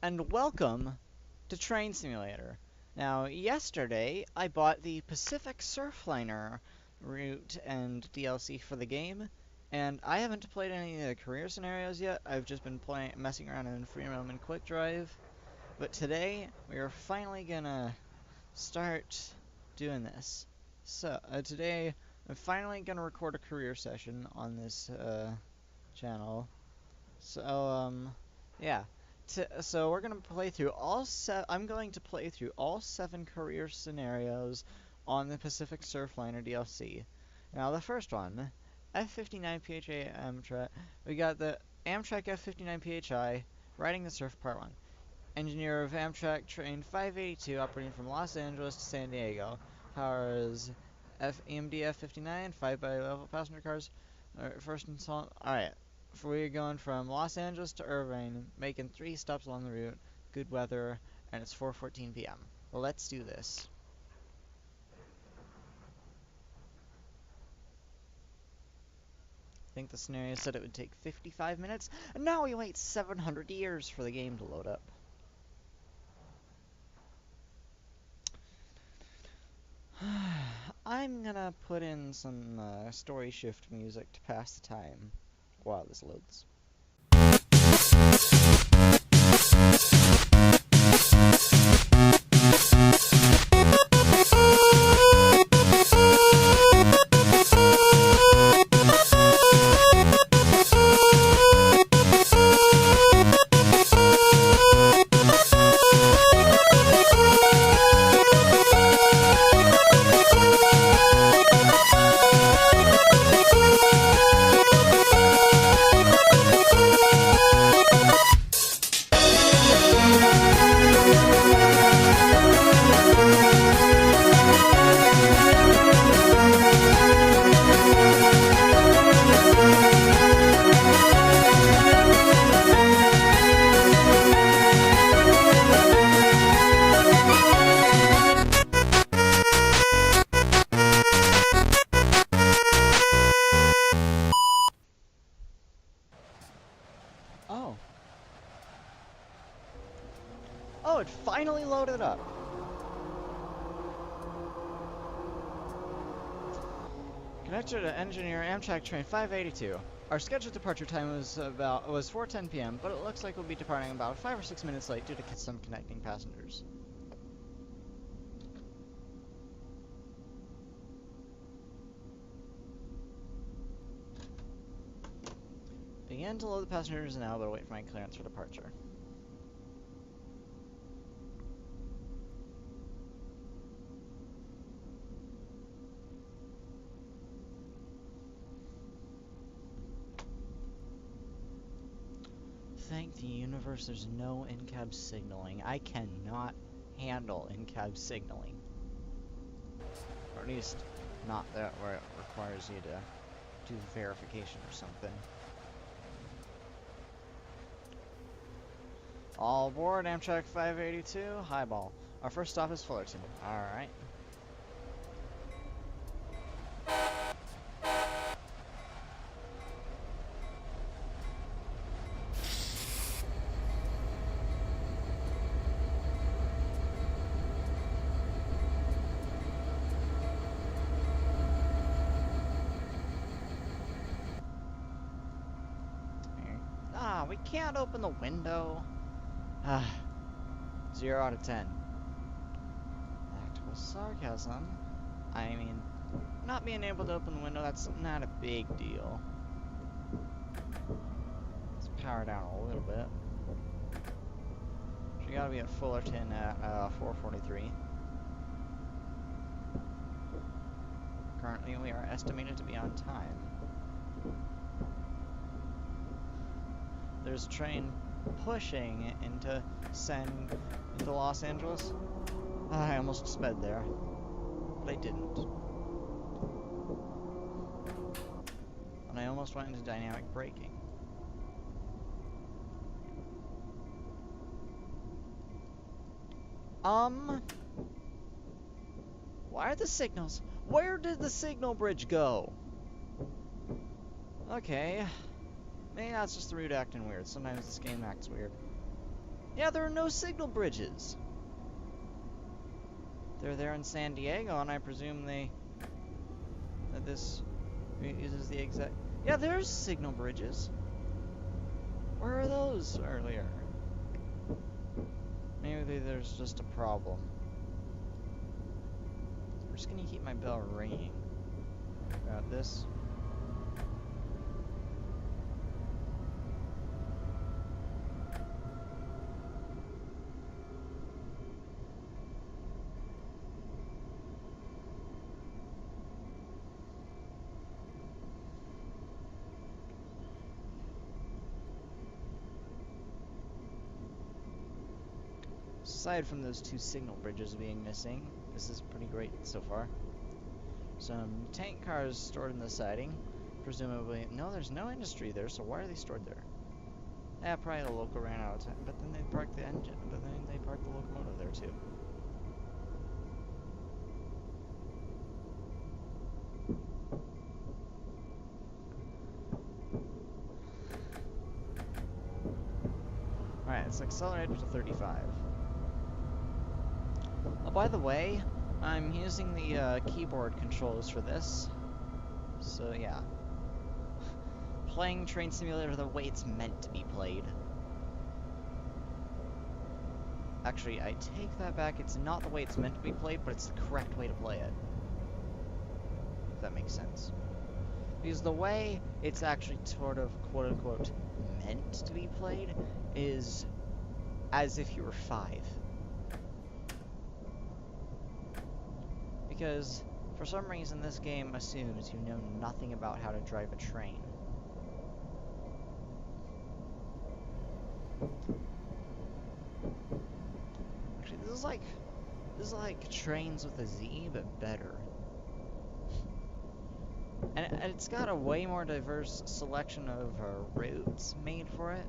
and welcome to Train Simulator. Now, yesterday I bought the Pacific Surfliner route and DLC for the game, and I haven't played any of the career scenarios yet. I've just been messing around in free roam and quick drive. But today we are finally gonna start doing this. So today I'm finally gonna record a career session on this channel. So yeah. So we're gonna play through I'm going to play through all 7 career scenarios on the Pacific Surfliner DLC. Now the first one, F59 PHA Amtrak. We got the Amtrak F59 PHI, riding the surf part 1. Engineer of Amtrak train 582 operating from Los Angeles to San Diego. Power is EMD F59, 5 by level passenger cars. First installment. Alright. We're going from Los Angeles to Irvine, making 3 stops along the route. Good weather, and it's 4:14 p.m. Let's do this. I think the scenario said it would take 55 minutes, and now we wait 700 years for the game to load up. I'm gonna put in some story shift music to pass the time while this loads. Oh, it finally loaded up. Connected to engineer Amtrak train 582. Our scheduled departure time was 4:10 p.m., but it looks like we'll be departing about 5 or 6 minutes late due to some connecting passengers. Begin to load the passengers now, but wait for my clearance for departure. Thank the universe there's no in-cab signaling. I cannot handle in-cab signaling. Or at least not that where it requires you to do verification or something. All aboard Amtrak 582, Highball. Our first stop is Fullerton. Alright. We can't open the window. 0 out of 10. Act with sarcasm. I mean, not being able to open the window, that's not a big deal. Let's power down a little bit. We gotta be at Fullerton at 4:43. Currently, we are estimated to be on time. There's a train pushing into Los Angeles. I almost sped there, but I didn't. And I almost went into dynamic braking. Why are the signals? Where did the signal bridge go? Okay. Maybe that's just the route acting weird. Sometimes this game acts weird. Yeah, there are no signal bridges. They're there in San Diego, and I presume that this uses the exact... Yeah, there's signal bridges. Where are those earlier? Maybe there's just a problem. I'm just gonna keep my bell ringing. Got this. Aside from those two signal bridges being missing, this is pretty great so far. Some tank cars stored in the siding, presumably. No, there's no industry there, so why are they stored there? Yeah, probably the local ran out of time, but then they parked the engine, but then they parked the locomotive there too. Alright, let's accelerate to 35. Oh, by the way, I'm using the keyboard controls for this. So yeah. Playing Train Simulator the way it's meant to be played. Actually, I take that back. It's not the way it's meant to be played, but it's the correct way to play it. If that makes sense. Because the way it's actually sort of, quote-unquote, meant to be played is as if you were 5. Because, for some reason, this game assumes you know nothing about how to drive a train. Actually, this is like Trains with a Z, but better. And it's got a way more diverse selection of routes made for it,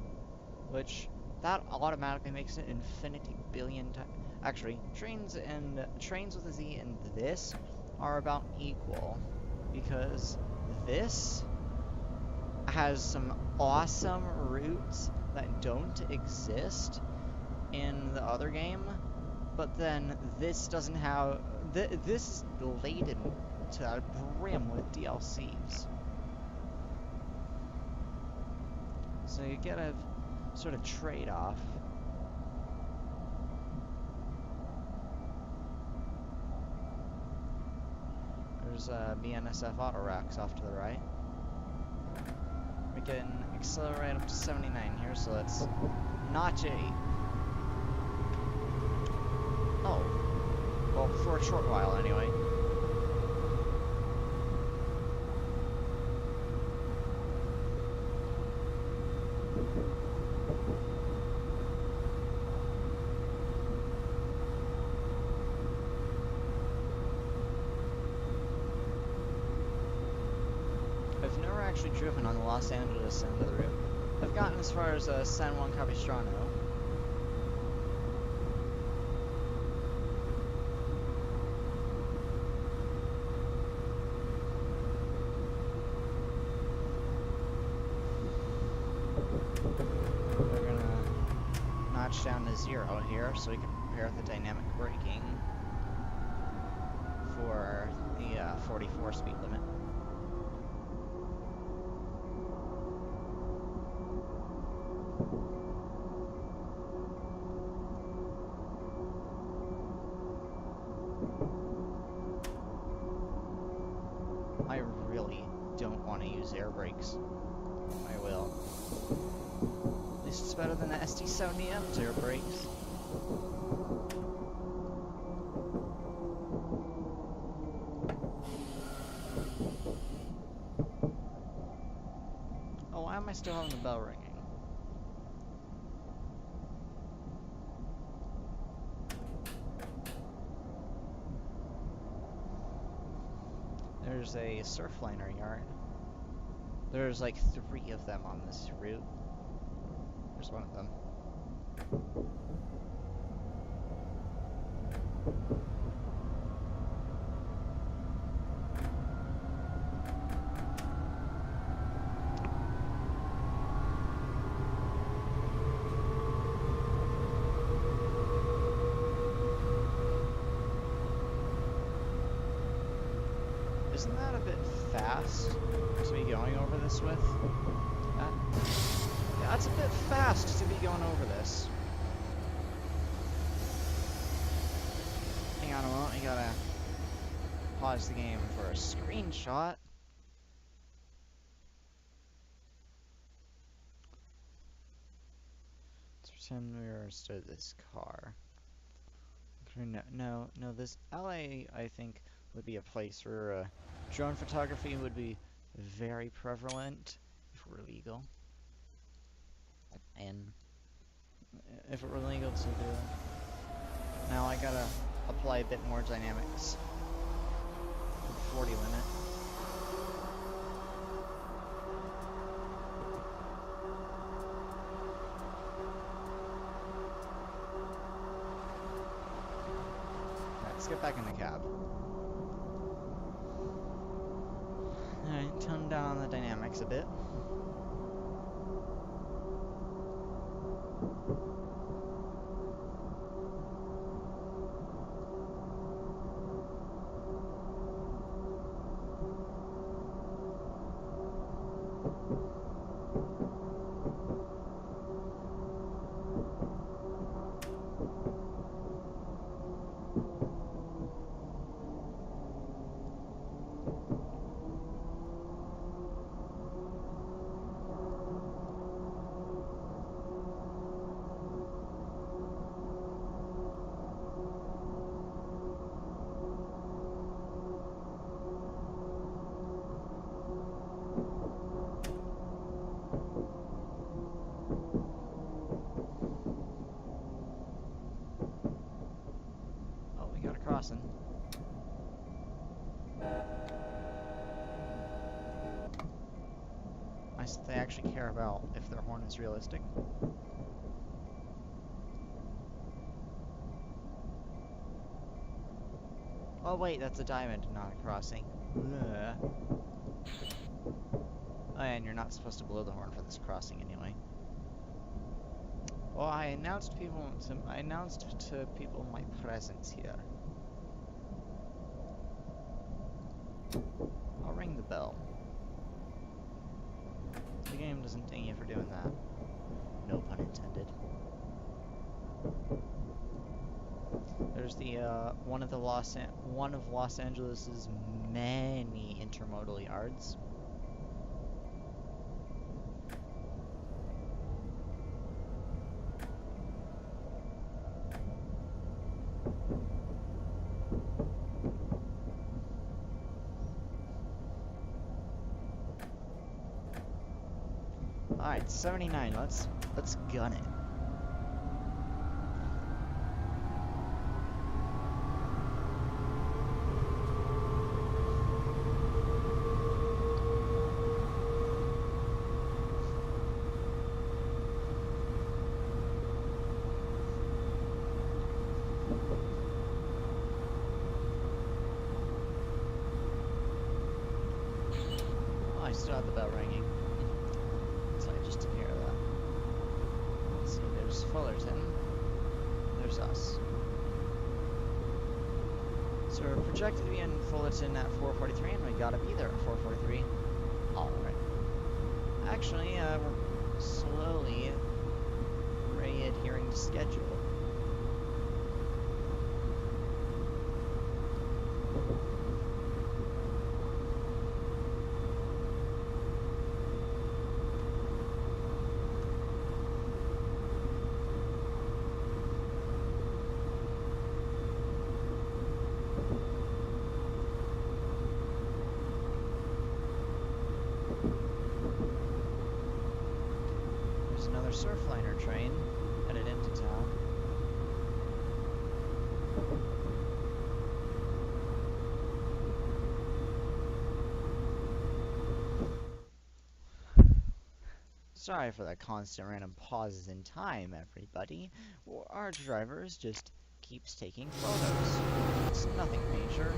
which that automatically makes it infinity billion times. Actually, Trains with a Z and this are about equal, because this has some awesome routes that don't exist in the other game, but then this doesn't have... this is laden to the brim with DLCs. So you get a sort of trade-off. There's BNSF auto racks off to the right. We can accelerate up to 79 here, so let's notch 8. Oh. Well, for a short while, anyway. I've never actually driven on the Los Angeles end of the route. I've gotten as far as San Juan Capistrano. We're gonna notch down to 0 here so we can prepare the dynamic braking for the 44 speed limit. I really don't want to use air brakes. I will. At least it's better than the ST70M's air brakes. Oh, why am I still having the bell ringing? There's a Surfliner yard. There's like 3 of them on this route. There's one of them. Isn't that a bit fast to be going over this with? That, yeah, that's a bit fast to be going over this. Hang on a moment, we gotta pause the game for a screenshot. Let's pretend we were stood this car. No, this LA, I think, would be a place where drone photography would be very prevalent if it were legal. And if it were legal to do it. Now I gotta apply a bit more dynamics. 40 limit. Let's get back in the cab. Alright, tone down the dynamics a bit. Crossing. Nice that they actually care about if their horn is realistic. Oh wait, that's a diamond, not a crossing. Ugh. Oh, and you're not supposed to blow the horn for this crossing anyway. Well, I announced to people my presence here. I'll ring the bell. The game doesn't ding you for doing that. No pun intended. There's the one of Los Angeles's many intermodal yards. Alright, 79, let's gun it. Oh, I still have the bell ringing. Just took care of that. Let's see, there's Fullerton. There's us. So we're projected to be in Fullerton at 4:43, and we gotta be there at 4:43. Alright. Actually, we're slowly adhering to schedule. Another Surfliner train headed into town. Sorry for the constant random pauses in time, everybody. Our drivers just keeps taking photos. It's nothing major.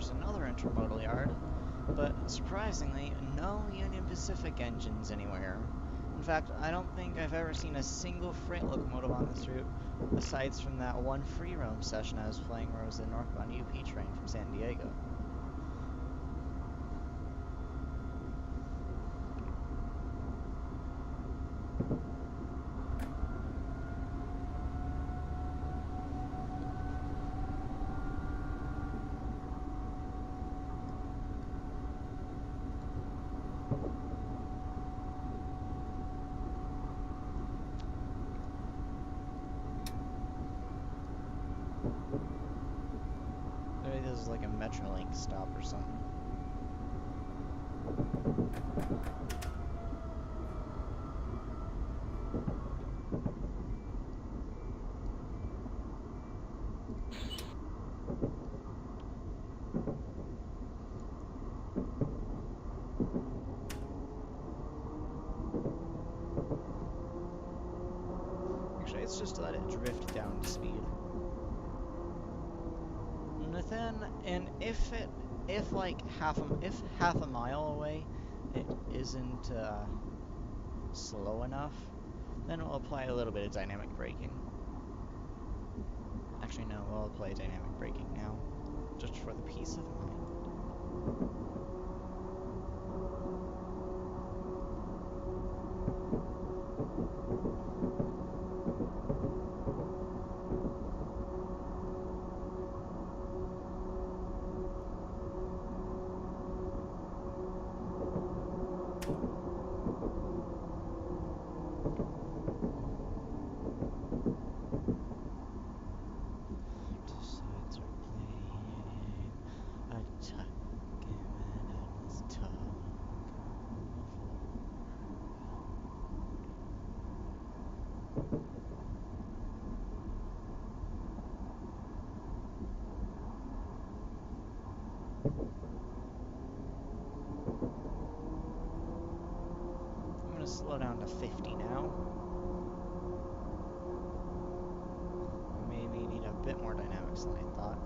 there's another intermodal yard, but surprisingly, no Union Pacific engines anywhere. In fact, I don't think I've ever seen a single freight locomotive on this route, aside from that one free roam session I was playing where it was a northbound UP train from San Diego. Maybe this is like a Metrolink stop or something. Actually, it's just to let it drift down to speed. And if like half a mile away it isn't slow enough, then we'll apply a little bit of dynamic braking. Actually, no, we'll apply dynamic braking now, just for the peace of mind. I'm gonna slow down to 50 now. Maybe need a bit more dynamics than I thought.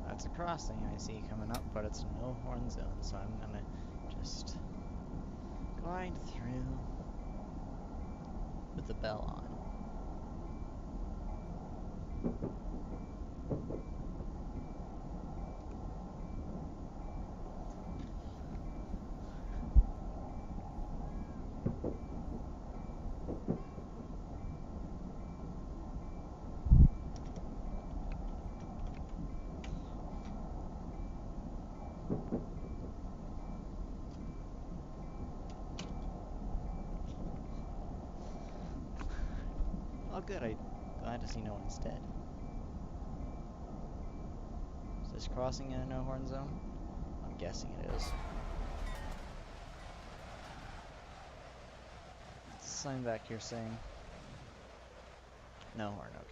That's a crossing I see coming up, but it's no horn zone, so I'm gonna just grind through with the bell on. Oh good, I'm glad to see no one's dead. Is this crossing in a no horn zone? I'm guessing it is. Sign back here saying no horn, okay.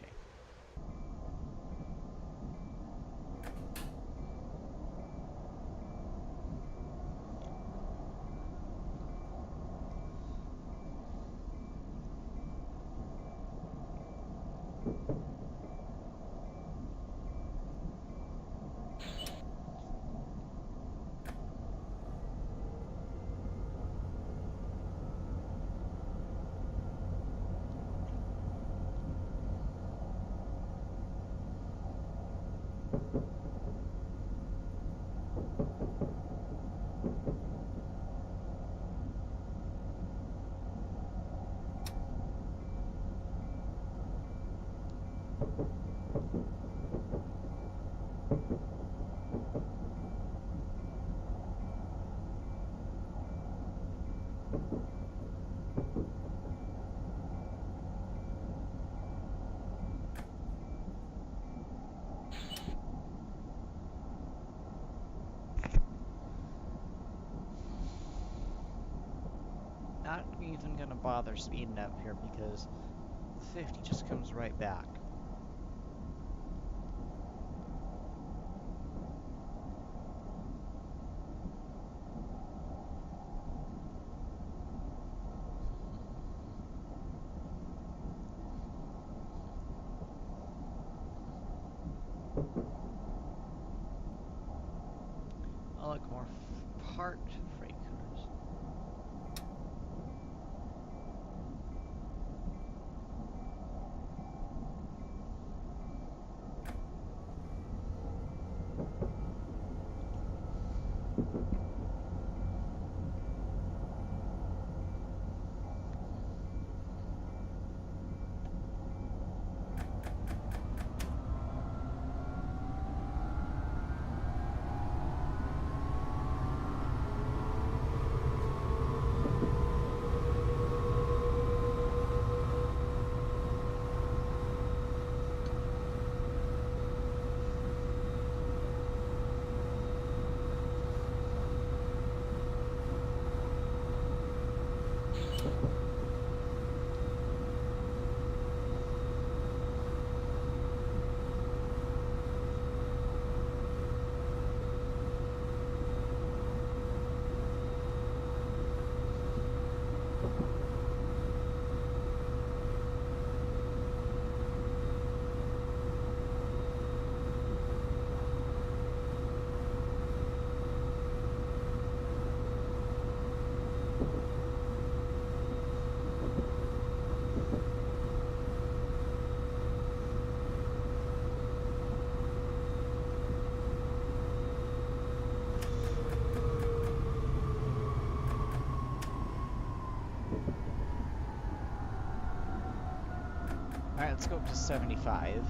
even gonna bother speeding up here because the 50 just comes right back. I like more parked freight cars. Alright, let's go up to 75.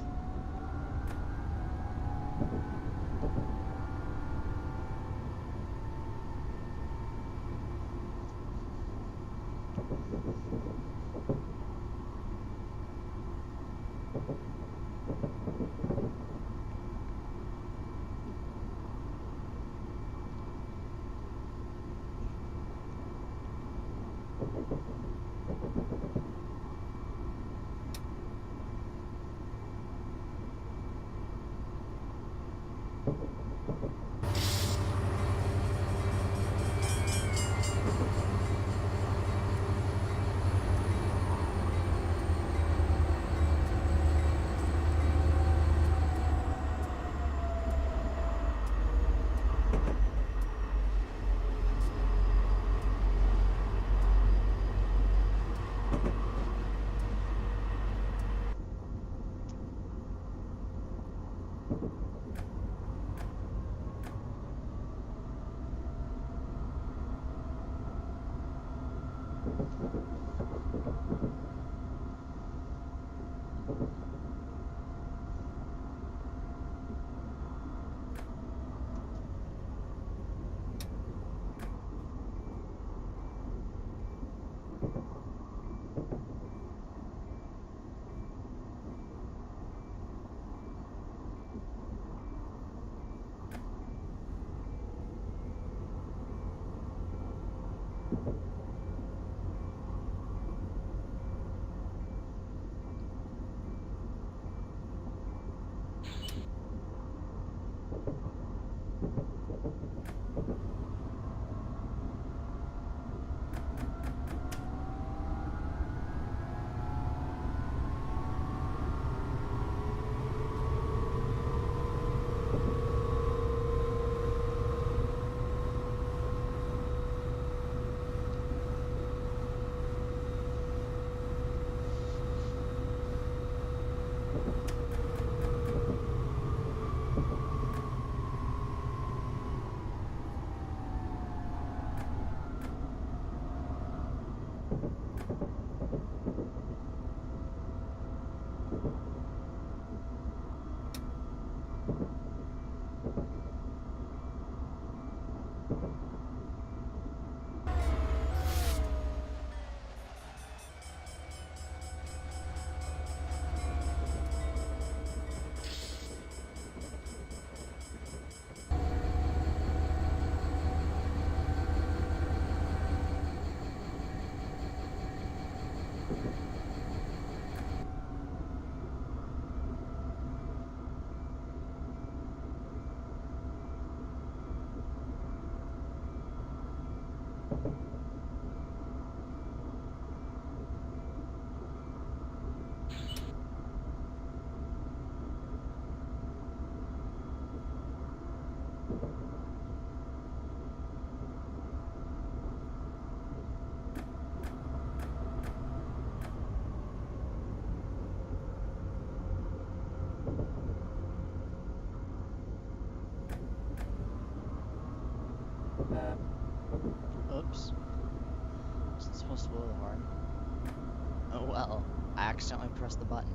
Oops. Wasn't supposed to blow the horn. Oh well. I accidentally pressed the button.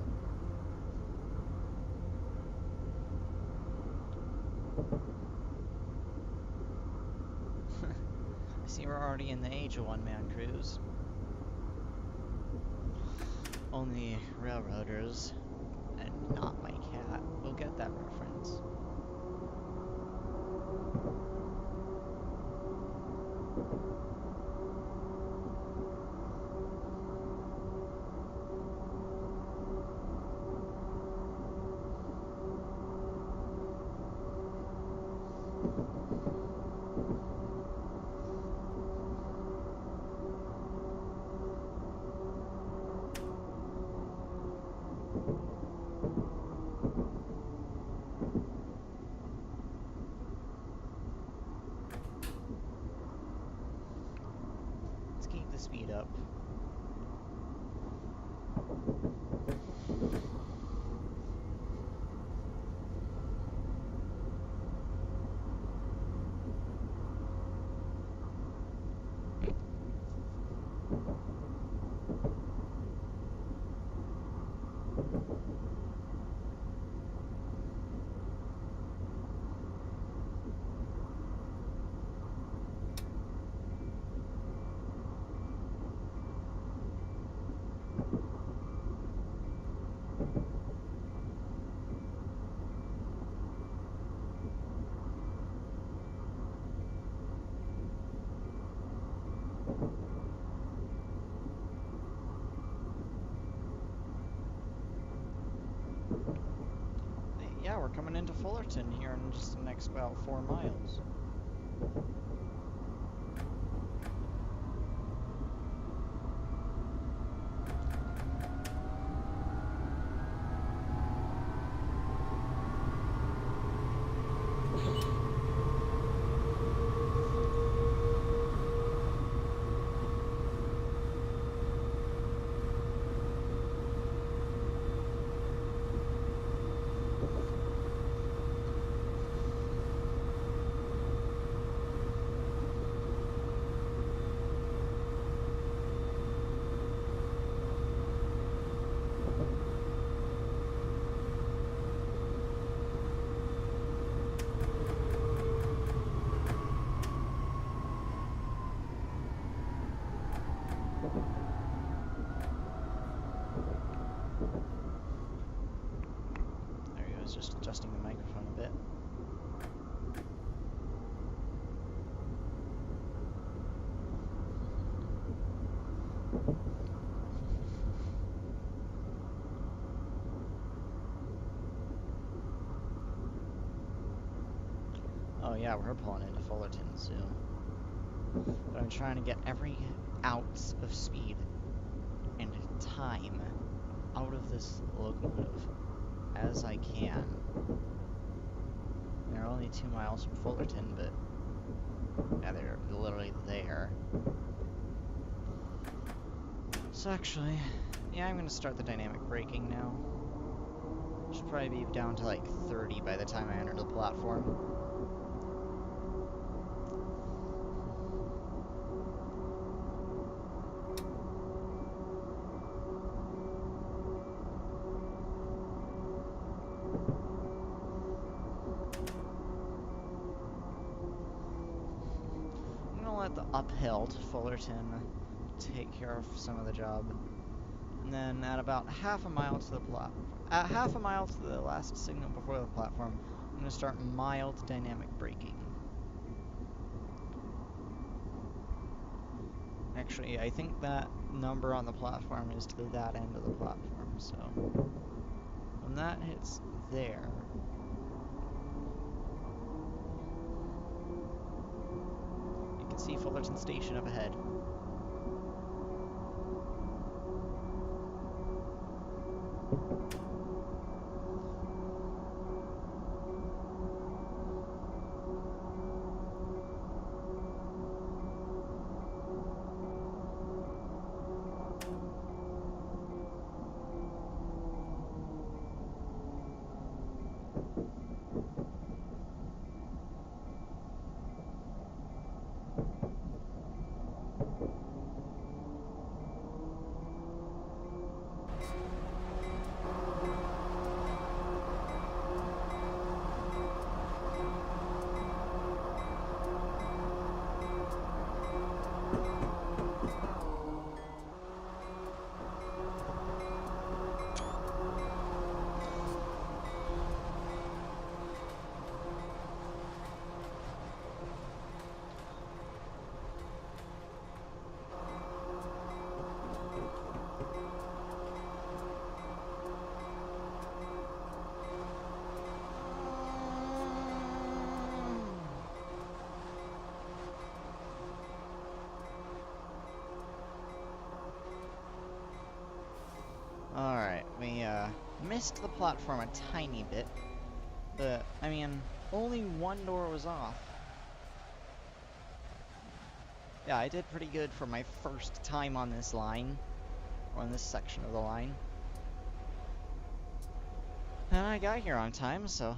I see we're already in the age of one-man crews. Only railroaders, and not my cat, will get that reference. Let's keep the speed up. Yeah, we're coming into Fullerton here in just the next about 4 miles. There he goes, just adjusting the microphone a bit. Oh yeah, we're pulling into Fullerton soon. But I'm trying to get every ounce of speed and time out of this locomotive as I can. They're only 2 miles from Fullerton, but yeah, they're literally there. So actually, yeah, I'm gonna start the dynamic braking now. Should probably be down to like 30 by the time I enter the platform. Let the uphill to Fullerton take care of some of the job, and then at about half a mile to the last signal before the platform, I'm going to start mild dynamic braking. Actually, I think that number on the platform is to that end of the platform, so when that hits there, see Fullerton Station up ahead. missed the platform a tiny bit, but, I mean, only one door was off. Yeah, I did pretty good for my first time on this line, or on this section of the line. And I got here on time, so...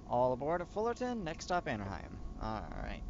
All aboard at Fullerton, next stop Anaheim. Alright.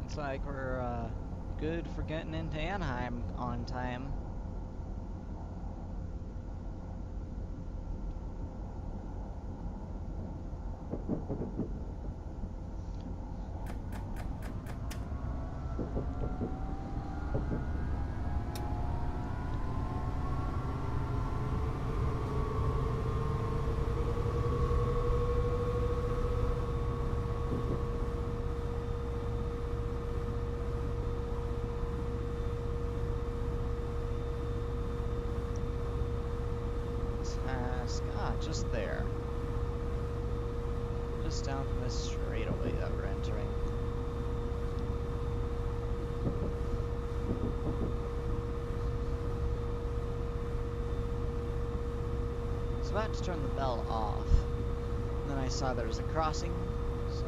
Looks like we're good for getting into Anaheim on time. Just there. Just down from this straightaway that we're entering. I was about to turn the bell off, and then I saw there was a crossing, so...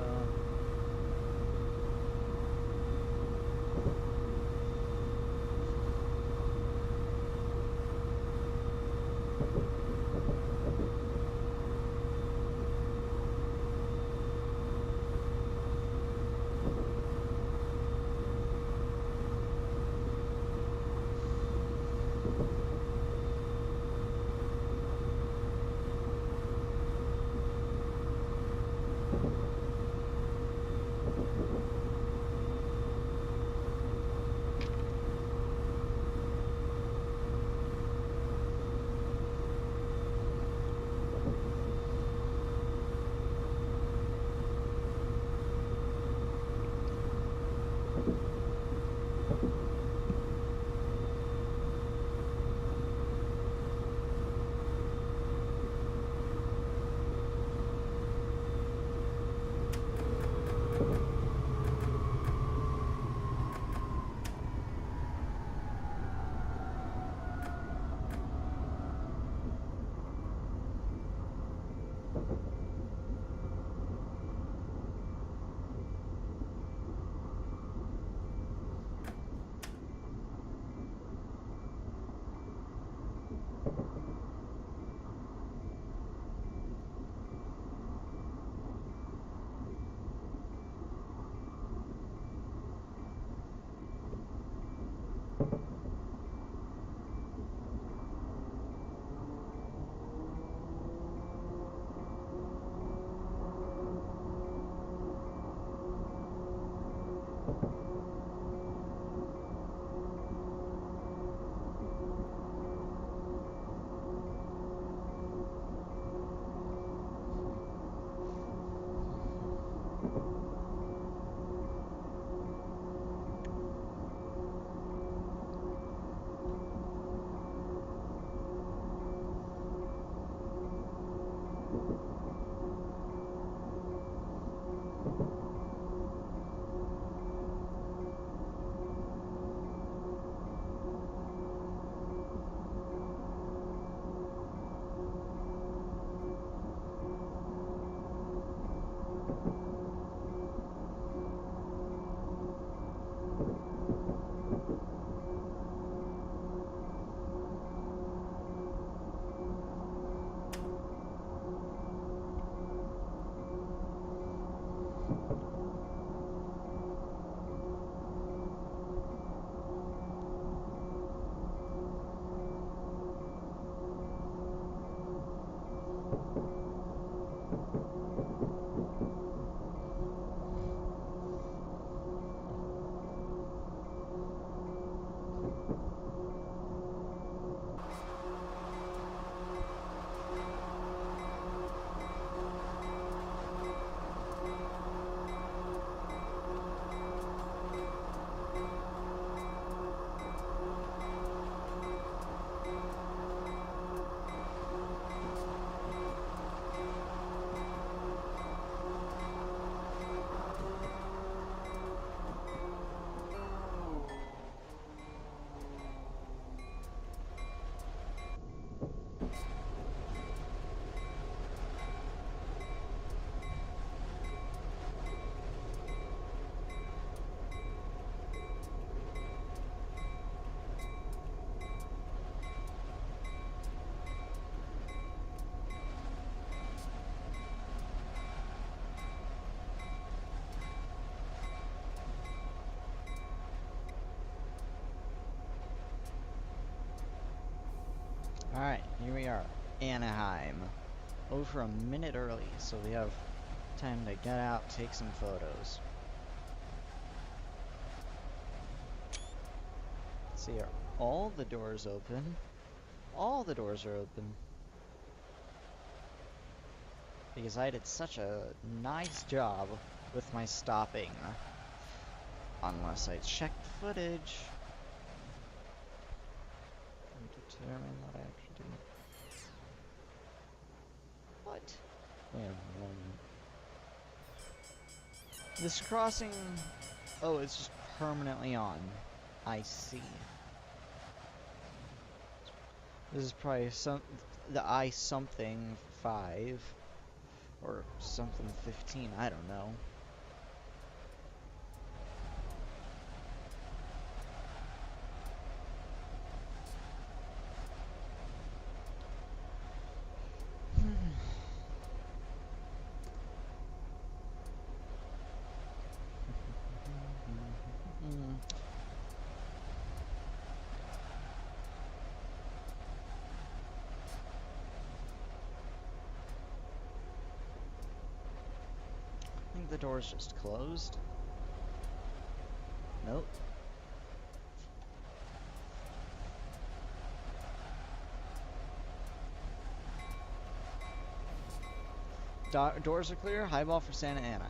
Alright, here we are. Anaheim. Over a minute early, so we have time to get out, take some photos. Let's see, are all the doors open? All the doors are open. Because I did such a nice job with my stopping. Unless I check the footage. And determine that I actually didn't. What? Wait a moment. This crossing... Oh, it's just permanently on. I see. This is probably the I something 5. Or something 15, I don't know. I think the door's just closed. Nope. Doors are clear. Highball for Santa Ana.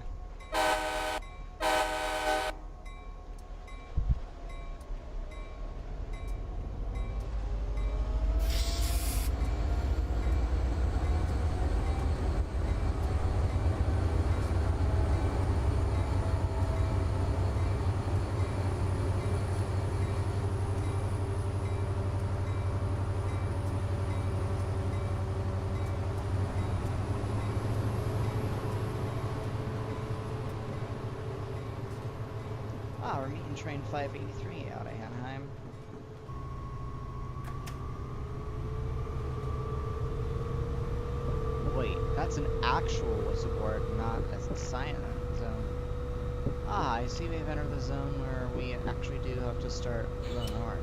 Ah, we're meeting train 583 out of Anaheim. Wait, that's an actual whistle board, not a silent zone. Ah, I see we've entered the zone where we actually do have to start blowing the horn.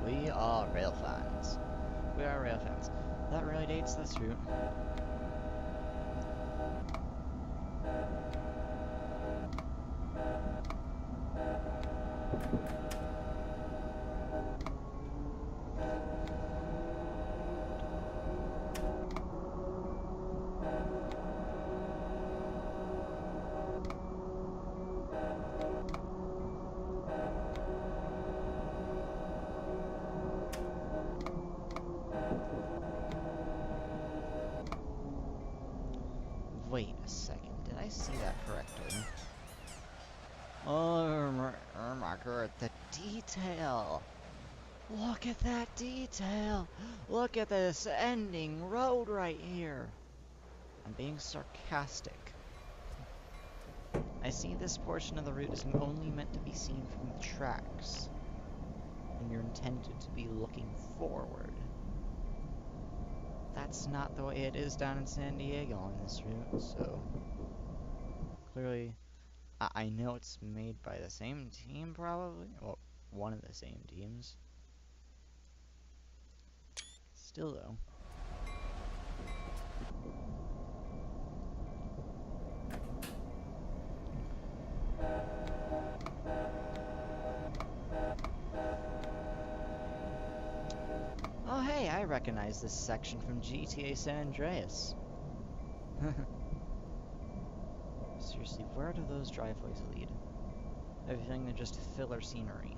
We are rail fans. We are rail fans. That really dates this route. Wait a second, did I see that correctly? Oh my god, the detail! Look at that detail! Look at this ending road right here! I'm being sarcastic. I see this portion of the route is only meant to be seen from the tracks, and you're intended to be looking forward. That's not the way it is down in San Diego on this route, so clearly I know it's made by the same team, probably. Well, one of the same teams. Still, though. Oh, hey, I recognize this section from GTA San Andreas. Seriously, where do those driveways lead? I have a feeling they're just filler scenery.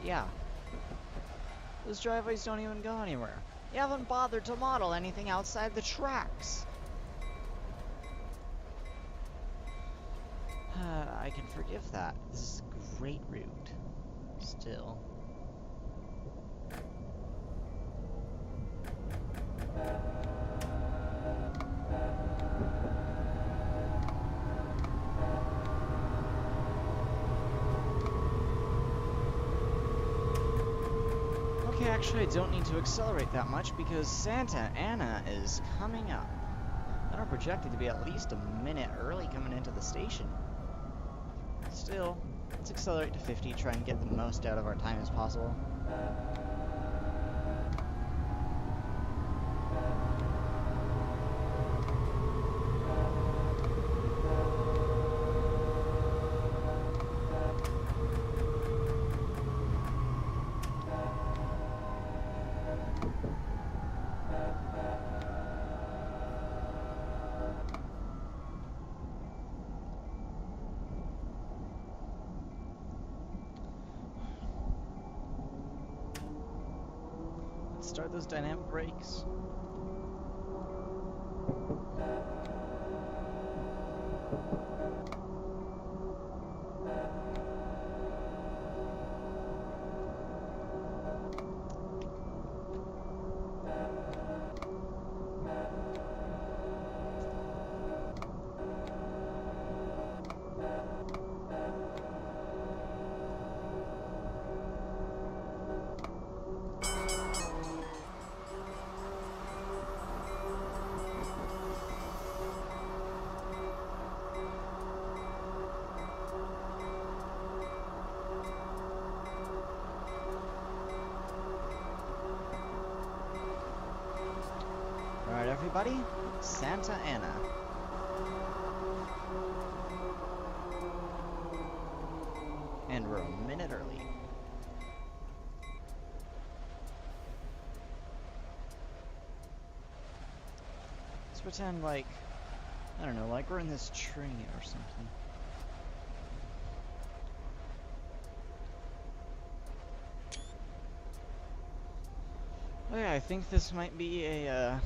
Yeah. Those driveways don't even go anywhere. You haven't bothered to model anything outside the tracks. I can forgive that. This is a great route. Still. Okay, actually I don't need to accelerate that much because Santa Ana is coming up. And I'm projected to be at least a minute early coming into the station. Still, let's accelerate to 50, try and get the most out of our time as possible. Start those dynamic brakes. Alright, everybody, Santa Ana. And we're a minute early. Let's pretend like, I don't know, like we're in this tree or something. Oh yeah, I think this might be a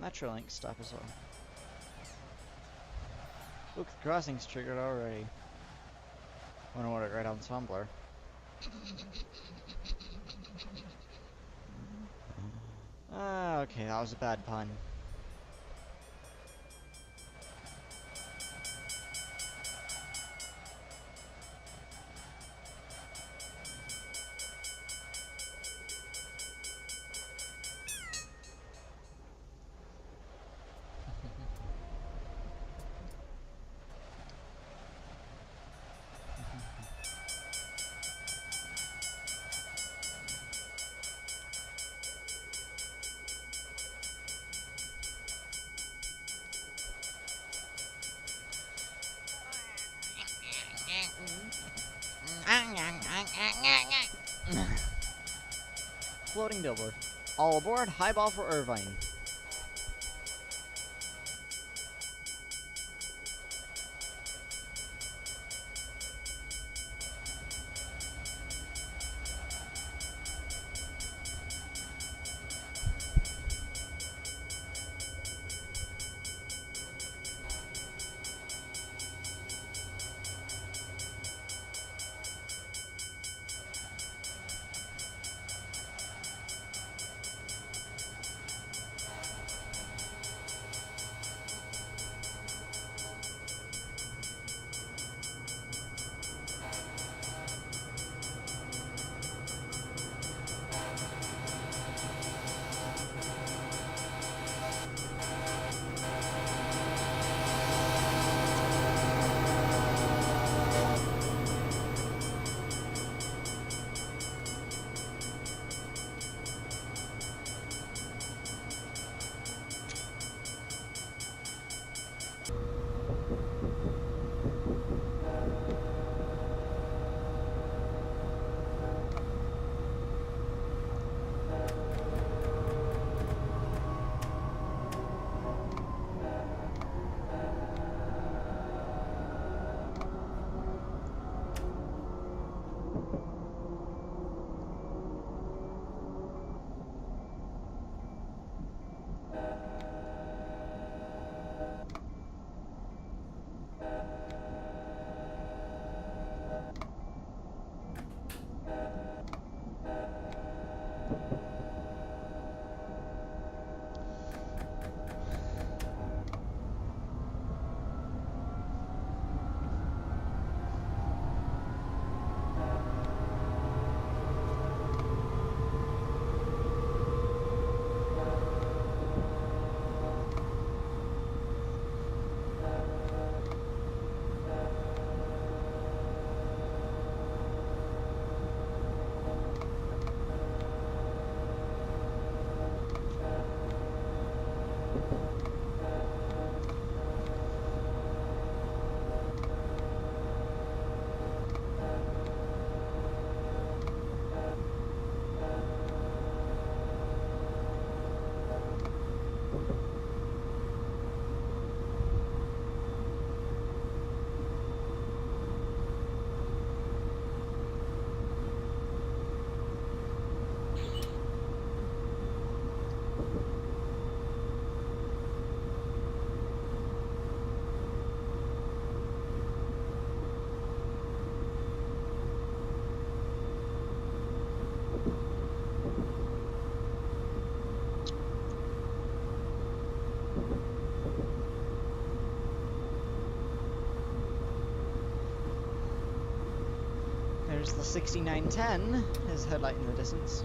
Metrolink stop as well. Look, the crossing's triggered already. Wanna order it right on Tumblr. Okay, that was a bad pun. floating billboard. All aboard, highball for Irvine. There's the 6910, his headlight in the distance.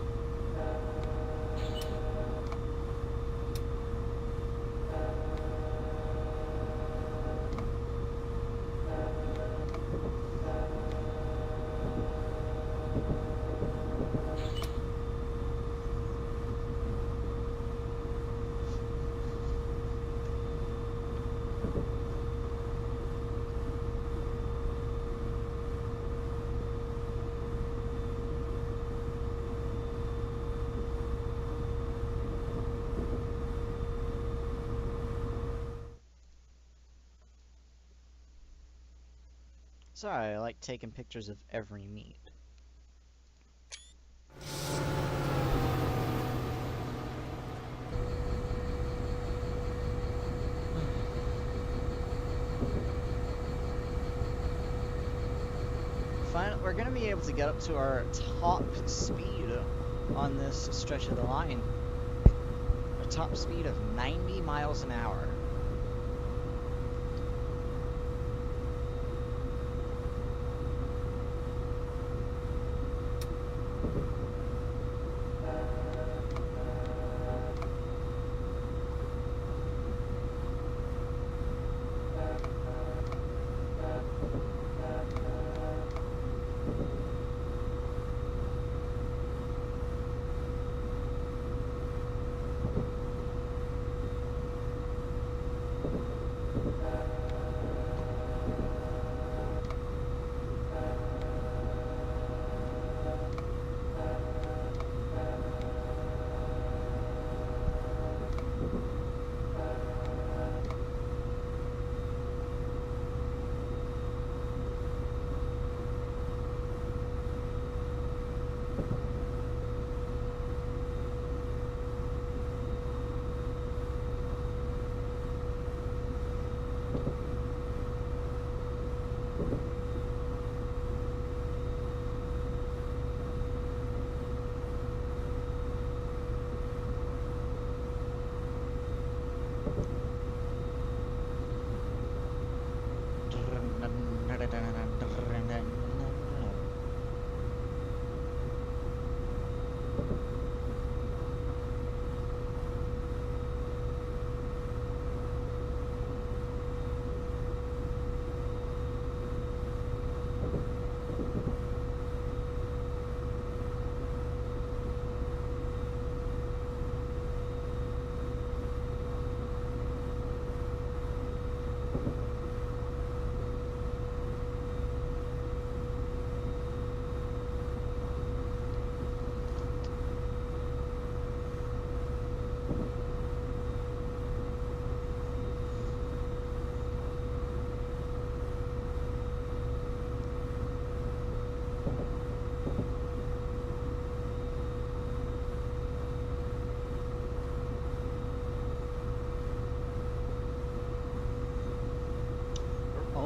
Sorry, I like taking pictures of every meet. Finally, we're gonna be able to get up to our top speed on this stretch of the line. A top speed of 90 miles an hour.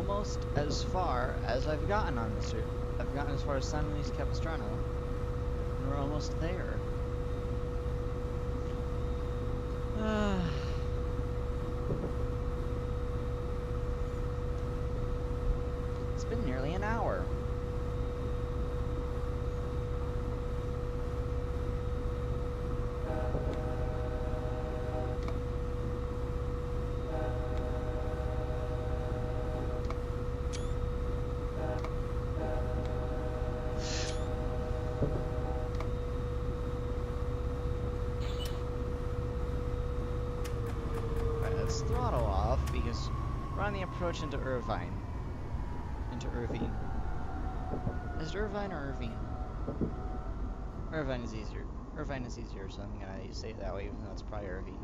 almost as far as I've gotten on this route. I've gotten as far as San Luis Capistrano, and we're almost there. It's been nearly an hour. Let's throttle off because we're on the approach into Irvine. Into Irvine. Is it Irvine or Irvine? Irvine is easier. Irvine is easier, so I'm gonna say it that way, even though it's probably Irvine.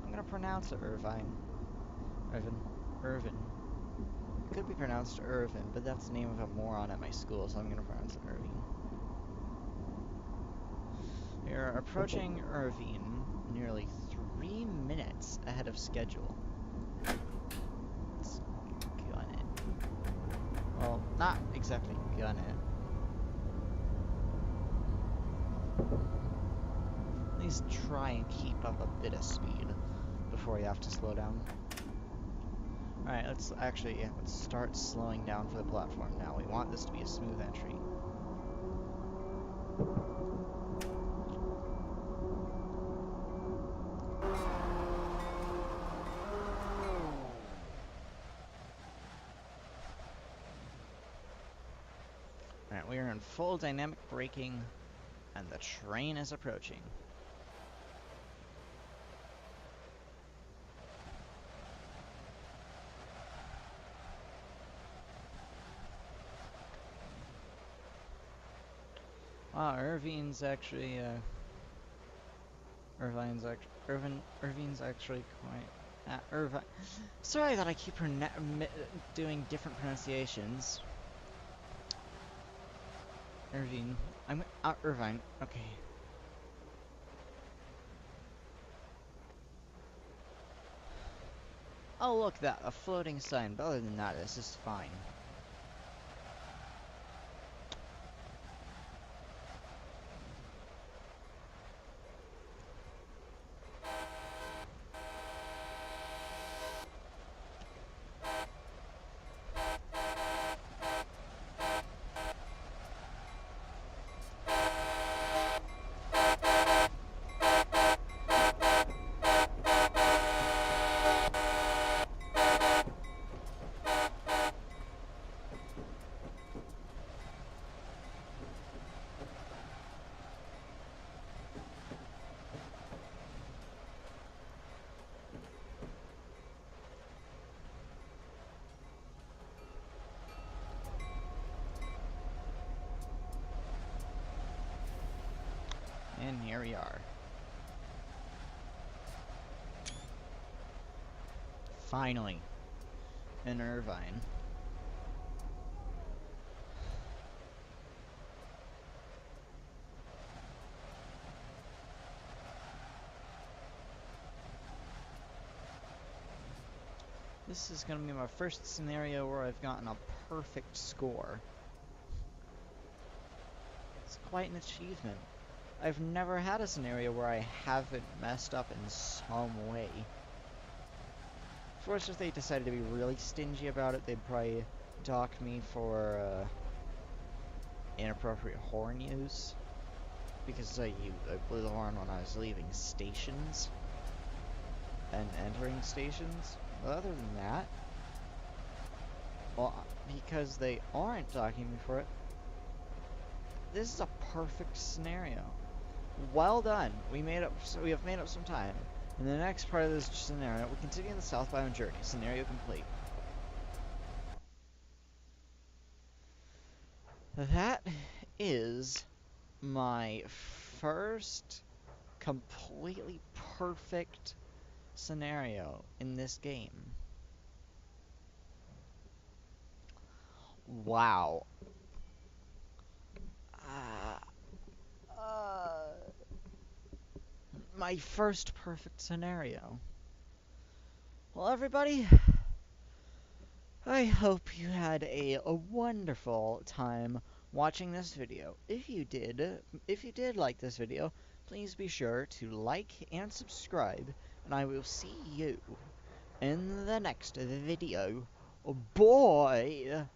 I'm gonna pronounce it Irvine. Irvin. It could be pronounced Irvin, but that's the name of a moron at my school, so I'm gonna pronounce it Irvine. We are approaching Irvine nearly 3 minutes ahead of schedule. Let's gun it. Well, not exactly gun it. At least try and keep up a bit of speed before you have to slow down. Alright, let's start slowing down for the platform now. We want this to be a smooth entry. Alright, we are in full dynamic braking, and the train is approaching. Wow, Irvine's actually quite Irvine. Sorry that I keep doing different pronunciations. Irvine. I'm Irvine. Okay. Oh look, a floating sign. But other than that, this is fine. And here we are. Finally, in Irvine. This is going to be my first scenario where I've gotten a perfect score. It's quite an achievement. I've never had a scenario where I haven't messed up in some way. Of course, if they decided to be really stingy about it, they'd probably dock me for inappropriate horn use. Because I blew the horn when I was leaving stations and entering stations. But other than that, well, because they aren't docking me for it, this is a perfect scenario. Well done. We have made up some time. In the next part of this scenario, we continue the southbound journey. Scenario complete. That is my first completely perfect scenario in this game. Wow. My first perfect scenario. Well, everybody, I hope you had a wonderful time watching this video. If you did like this video, please be sure to like and subscribe, and I will see you in the next video. Bye!